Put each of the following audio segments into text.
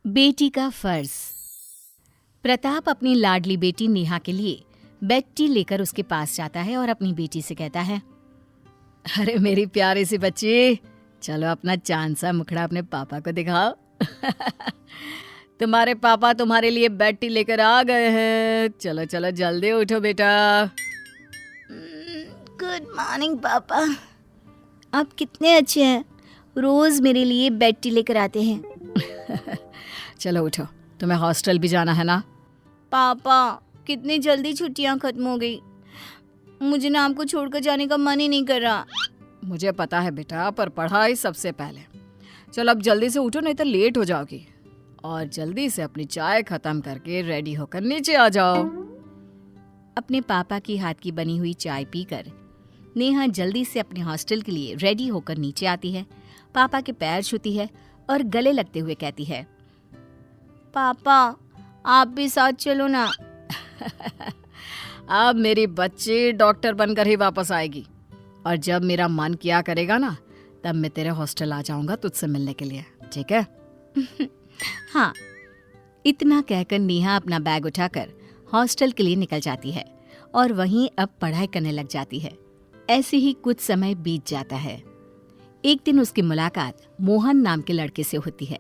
बेटी का फर्ज। प्रताप अपनी लाडली बेटी नेहा के लिए बेड टी लेकर उसके पास जाता है और अपनी बेटी से कहता है, अरे मेरी प्यारी सी बच्ची, चलो अपना चांद सा मुखड़ा अपने पापा को दिखाओ। तुम्हारे पापा तुम्हारे लिए बेड टी लेकर आ गए हैं। चलो चलो जल्दी उठो बेटा। गुड मॉर्निंग पापा, आप कितने अच्छे हैं, रोज मेरे लिए बेड टी लेकर आते हैं। चलो उठो, तुम्हें हॉस्टल भी जाना है ना। पापा कितनी जल्दी छुट्टियां खत्म हो गई, मुझे ना आपको छोड़कर जाने का मन ही नहीं कर रहा। मुझे पता है बेटा, पर पढ़ाई सबसे पहले। चलो अब जल्दी से उठो, नहीं तो लेट हो जाओगी। और जल्दी से अपनी चाय खत्म करके रेडी होकर नीचे आ जाओ। अपने पापा की हाथ की बनी हुई चाय पीकर नेहा जल्दी से अपने हॉस्टल के लिए रेडी होकर नीचे आती है, पापा के पैर छूती है और गले लगते हुए कहती है, पापा आप भी साथ चलो ना। अब मेरी बच्ची डॉक्टर बनकर ही वापस आएगी, और जब मेरा मन किया करेगा ना, तब मैं तेरे हॉस्टल आ जाऊंगा तुझसे मिलने के लिए, ठीक है? हाँ। इतना कहकर नेहा अपना बैग उठाकर हॉस्टल के लिए निकल जाती है और वहीं अब पढ़ाई करने लग जाती है। ऐसे ही कुछ समय बीत जाता है। एक दिन उसकी मुलाकात मोहन नाम के लड़के से होती है।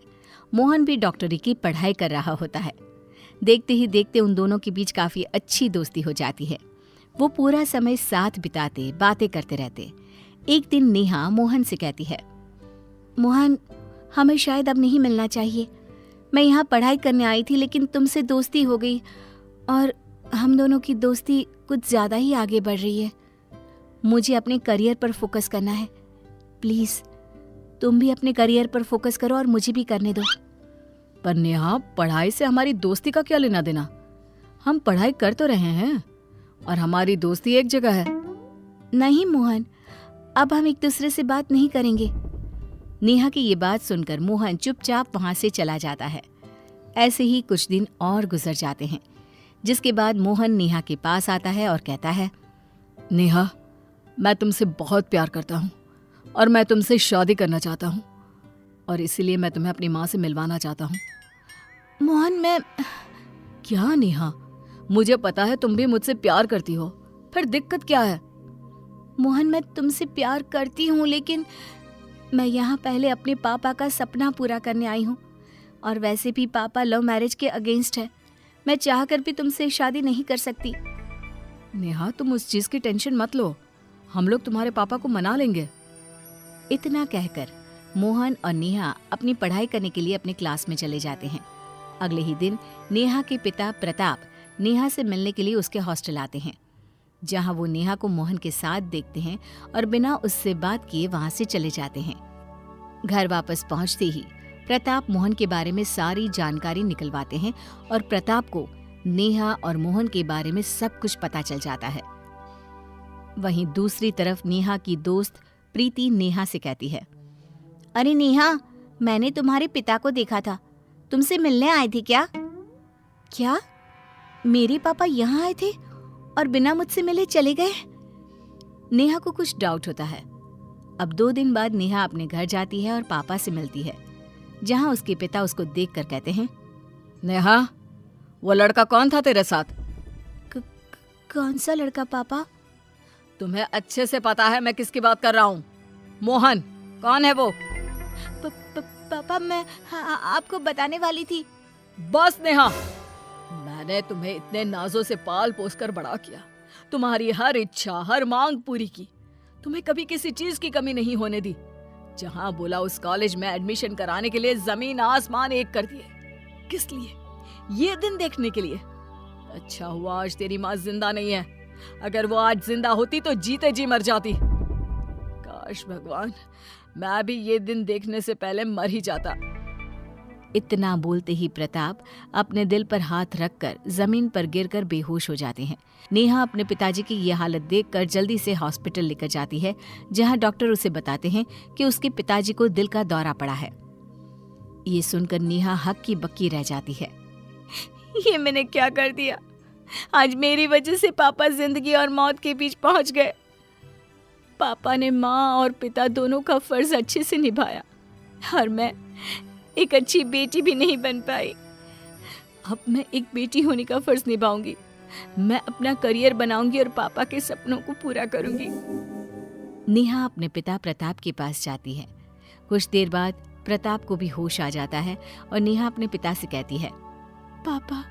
मोहन भी डॉक्टरी की पढ़ाई कर रहा होता है। देखते ही देखते उन दोनों के बीच काफी अच्छी दोस्ती हो जाती है। वो पूरा समय साथ बिताते, बातें करते रहते। एक दिन नेहा मोहन से कहती है, मोहन हमें शायद अब नहीं मिलना चाहिए। मैं यहाँ पढ़ाई करने आई थी, लेकिन तुमसे दोस्ती हो गई और हम दोनों की दोस्ती कुछ ज्यादा ही आगे बढ़ रही है। मुझे अपने करियर पर फोकस करना है। प्लीज तुम भी अपने करियर पर फोकस करो और मुझे भी करने दो। पर नेहा, पढ़ाई से हमारी दोस्ती का क्या लेना देना? हम पढ़ाई कर तो रहे हैं और हमारी दोस्ती एक जगह है। नहीं मोहन, अब हम एक दूसरे से बात नहीं करेंगे। नेहा की ये बात सुनकर मोहन चुपचाप वहां से चला जाता है। ऐसे ही कुछ दिन और गुजर जाते हैं, जिसके बाद मोहन नेहा के पास आता है और कहता है, नेहा, मैं तुमसे बहुत प्यार करता हूँ और मैं तुमसे शादी करना चाहता हूँ, और इसीलिए मैं तुम्हें अपनी माँ से मिलवाना चाहता हूँ। मोहन मैं... क्या नेहा, मुझे पता है तुम भी मुझसे प्यार करती हो, फिर दिक्कत क्या है? मोहन मैं तुमसे प्यार करती हूँ, लेकिन मैं यहाँ पहले अपने पापा का सपना पूरा करने आई हूँ, और वैसे भी पापा लव मैरिज के अगेंस्ट है। मैं चाहकर भी तुमसे शादी नहीं कर सकती। नेहा, तुम उस चीज की टेंशन मत लो, हम लोग तुम्हारे पापा को मना लेंगे। इतना कहकर मोहन और नेहा अपनी पढ़ाई करने के लिए अपने क्लास में चले जाते हैं। अगले ही दिन नेहा के पिता प्रताप नेहा से मिलने के लिए उसके हॉस्टल आते हैं, जहां वो नेहा को मोहन के साथ देखते हैं और बिना उससे बात किए वहां से चले जाते हैं। घर वापस पहुंचते ही प्रताप मोहन के बारे में सारी जानकारी निकलवाते हैं और प्रताप को नेहा और मोहन के बारे में सब कुछ पता चल जाता है। वहीं दूसरी तरफ नेहा की दोस्त प्रीति नेहा से कहती है, अरे नेहा, मैंने तुम्हारे पिता को देखा था, तुमसे मिलने आए थे क्या? क्या मेरे पापा यहाँ आए थे और बिना मुझसे मिले चले गए? नेहा को कुछ डाउट होता है। अब 2 दिन बाद नेहा अपने घर जाती है और पापा से मिलती है, जहां उसके पिता उसको देखकर कहते हैं, नेहा, वो लड़का कौन था तेरे साथ? कौन सा लड़का पापा? तुम्हें अच्छे से पता है मैं किसकी बात कर रहा हूँ। मोहन, कौन है वो? पापा मैं आपको बताने वाली थी। बस नेहा, मैंने तुम्हें इतने नाजों से पाल पोस कर बड़ा किया, तुम्हारी हर इच्छा, हर मांग पूरी की, तुम्हें कभी किसी चीज की कमी नहीं होने दी। जहां बोला उस कॉलेज में एडमिशन कराने के लिए जमीन आसमान एक कर दिए। किस लिए? ये दिन देखने के लिए। अच्छा हुआ आज तेरी माँ जिंदा नहीं है, अगर वो आज जिंदा होती तो जीते जी मर जाती। काश भगवान, मैं भी ये दिन देखने से पहले मर ही जाता। इतना बोलते ही प्रताप अपने दिल पर हाथ रखकर जमीन पर गिरकर बेहोश हो जाते हैं। नेहा अपने पिताजी की ये हालत देखकर जल्दी से हॉस्पिटल लेकर जाती है, जहां डॉक्टर उसे बताते हैं कि उसके पिताजी को दिल का दौरा पड़ा है। ये सुनकर नेहा हक्की बक्की रह जाती है। ये मैंने क्या कर दिया? आज मेरी वजह से पापा जिंदगी और मौत के बीच पहुंच गए। पापा ने माँ और पिता दोनों का फर्ज अच्छे से निभाया और मैं एक अच्छी बेटी भी नहीं बन पाई। अब मैं एक बेटी होने का फर्ज निभाऊंगी। मैं अपना करियर बनाऊंगी और पापा के सपनों को पूरा करूंगी। नेहा अपने पिता प्रताप के पास जाती है। कुछ देर बाद प्रताप को भी होश आ जाता है और नेहा अपने पिता से कहती है, पापा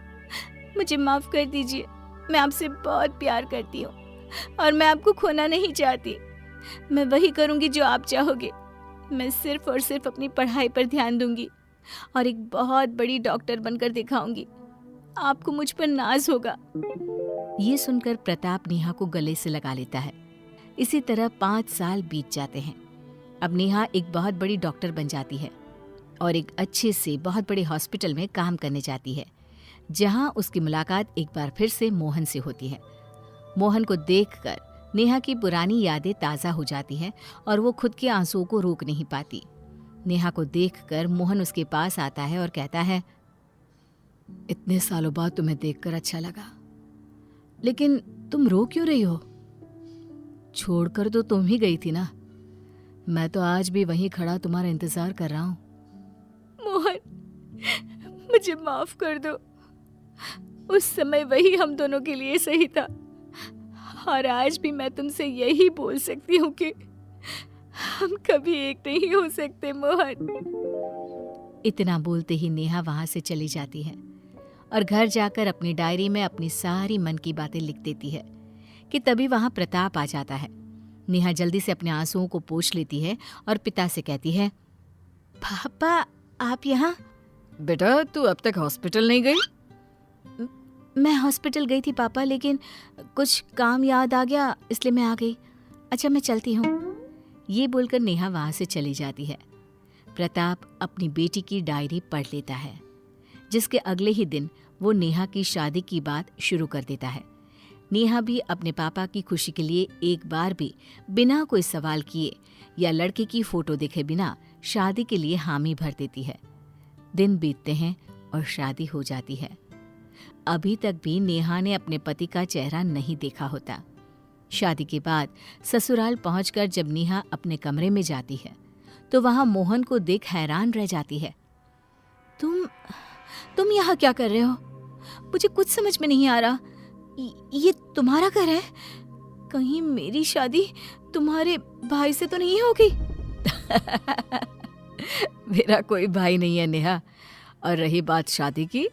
मुझे माफ कर दीजिए, मैं आपसे बहुत प्यार करती हूँ और मैं आपको खोना नहीं चाहती। मैं वही करूँगी जो आप चाहोगे। मैं सिर्फ और सिर्फ अपनी पढ़ाई पर ध्यान दूंगी और एक बहुत बड़ी डॉक्टर बनकर दिखाऊंगी। आपको मुझ पर नाज होगा। ये सुनकर प्रताप नेहा को गले से लगा लेता है। इसी तरह 5 साल बीत जाते हैं। अब नेहा एक बहुत बड़ी डॉक्टर बन जाती है और एक अच्छे से बहुत बड़े हॉस्पिटल में काम करने जाती है, जहां उसकी मुलाकात एक बार फिर से मोहन से होती है। मोहन को देखकर नेहा की पुरानी यादें ताज़ा हो जाती हैं और वो खुद के आंसुओं को रोक नहीं पाती। नेहा को देखकर मोहन उसके पास आता है और कहता है, इतने सालों बाद तुम्हें देखकर अच्छा लगा, लेकिन तुम रो क्यों रही हो? छोड़कर तो तुम ही गई थी ना। मैं तो आज भी वहीं खड़ा तुम्हारा इंतजार कर रहा हूं। मोहन, मुझे माफ कर दो। उस समय वही हम दोनों के लिए सही था और आज भी मैं तुमसे यही बोल सकती हूँ कि हम कभी एक नहीं हो सकते मोहन। इतना बोलते ही नेहा वहां से चली जाती है और घर जाकर अपनी डायरी में अपनी सारी मन की बातें लिख देती है कि तभी वहां प्रताप आ जाता है। नेहा जल्दी से अपने आंसुओं को पोंछ लेती है और पिता से कहती है, पापा आप यहाँ? बेटा तू अब तक हॉस्पिटल नहीं गई? मैं हॉस्पिटल गई थी पापा, लेकिन कुछ काम याद आ गया इसलिए मैं आ गई। अच्छा मैं चलती हूँ। ये बोलकर नेहा वहां से चली जाती है। प्रताप अपनी बेटी की डायरी पढ़ लेता है, जिसके अगले ही दिन वो नेहा की शादी की बात शुरू कर देता है। नेहा भी अपने पापा की खुशी के लिए एक बार भी बिना कोई सवाल किए या लड़के की फोटो देखे बिना शादी के लिए हामी भर देती है। दिन बीतते हैं और शादी हो जाती है। अभी तक भी नेहा ने अपने पति का चेहरा नहीं देखा होता। शादी के बाद ससुराल पहुंचकर जब नेहा अपने कमरे में जाती है तो वहां मोहन को देख हैरान रह जाती है। तुम यहाँ क्या कर रहे हो? मुझे कुछ समझ में नहीं आ रहा। ये तुम्हारा घर है? कहीं मेरी शादी तुम्हारे भाई से तो नहीं होगी? मेरा कोई भाई नहीं है नेहा, और रही बात शादी की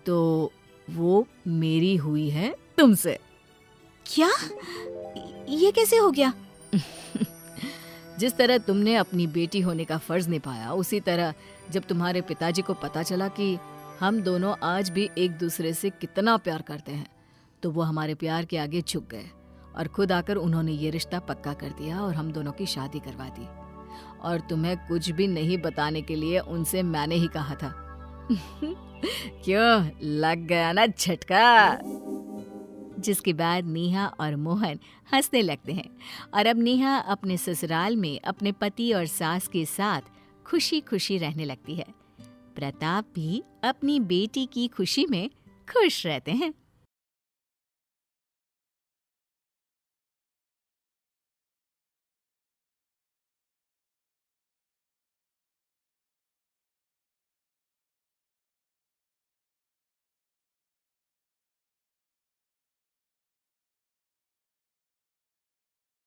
तो वो मेरी हुई है तुमसे। क्या? ये कैसे हो गया? जिस तरह तुमने अपनी बेटी होने का फर्ज निभाया, उसी तरह जब तुम्हारे पिताजी को पता चला कि हम दोनों आज भी एक दूसरे से कितना प्यार करते हैं, तो वो हमारे प्यार के आगे झुक गए और खुद आकर उन्होंने ये रिश्ता पक्का कर दिया और हम दोनों की शादी करवा दी। और तुम्हें कुछ भी नहीं बताने के लिए उनसे मैंने ही कहा था। क्यों, लग गया ना झटका? जिसके बाद नेहा और मोहन हंसने लगते हैं और अब नेहा अपने ससुराल में अपने पति और सास के साथ खुशी खुशी रहने लगती है। प्रताप भी अपनी बेटी की खुशी में खुश रहते हैं।